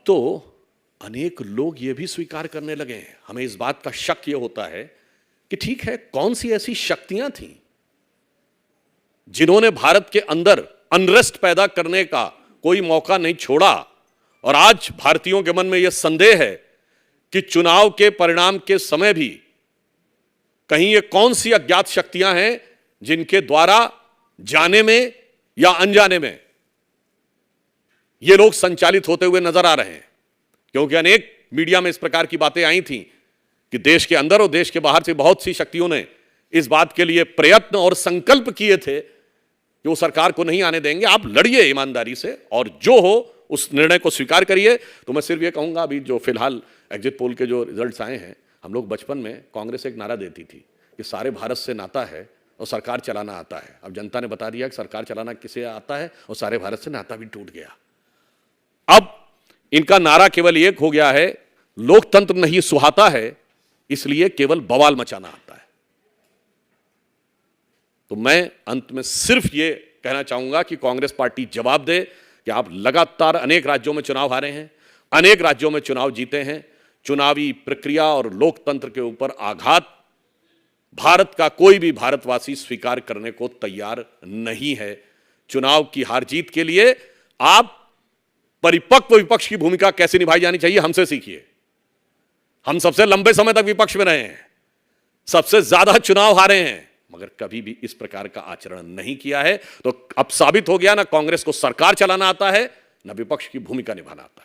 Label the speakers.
Speaker 1: तो अनेक लोग यह भी स्वीकार करने लगे हैं, हमें इस बात का शक यह होता है कि ठीक है, कौन सी ऐसी शक्तियां थीं जिन्होंने भारत के अंदर अनरेस्ट पैदा करने का कोई मौका नहीं छोड़ा, और आज भारतीयों के मन में यह संदेह है कि चुनाव के परिणाम के समय भी कहीं ये कौन सी अज्ञात शक्तियां हैं जिनके द्वारा जाने में या अनजाने में ये लोग संचालित होते हुए नजर आ रहे हैं। क्योंकि अनेक मीडिया में इस प्रकार की बातें आई थी कि देश के अंदर और देश के बाहर से बहुत सी शक्तियों ने इस बात के लिए प्रयत्न और संकल्प किए थे कि वो सरकार को नहीं आने देंगे, आप लड़िए ईमानदारी से और जो हो उस निर्णय को स्वीकार करिए। तो मैं सिर्फ ये कहूंगा, अभी जो फिलहाल एग्जिट पोल के जो रिजल्ट्स आए हैं, हम लोग बचपन में कांग्रेस एक नारा देती थी कि सारे भारत से नाता है और सरकार चलाना आता है। अब जनता ने बता दिया कि सरकार चलाना किसे आता है और सारे भारत से नाता भी टूट गया। अब इनका नारा केवल एक हो गया है, लोकतंत्र नहीं सुहाता है, इसलिए केवल बवाल मचाना आता है। तो मैं अंत में सिर्फ ये कहना चाहूंगा कि कांग्रेस पार्टी जवाब दे कि आप लगातार अनेक राज्यों में चुनाव हारे हैं, अनेक राज्यों में चुनाव जीते हैं। चुनावी प्रक्रिया और लोकतंत्र के ऊपर आघात भारत का कोई भी भारतवासी स्वीकार करने को तैयार नहीं है। चुनाव की हार जीत के लिए आप परिपक्व विपक्ष की भूमिका कैसे निभाई जानी चाहिए हमसे सीखिए। हम सबसे लंबे समय तक विपक्ष में रहे हैं, सबसे ज्यादा चुनाव हारे हैं, मगर कभी भी इस प्रकार का आचरण नहीं किया है। तो अब साबित हो गया ना कांग्रेस को सरकार चलाना आता है, ना विपक्ष की भूमिका निभाना आता है।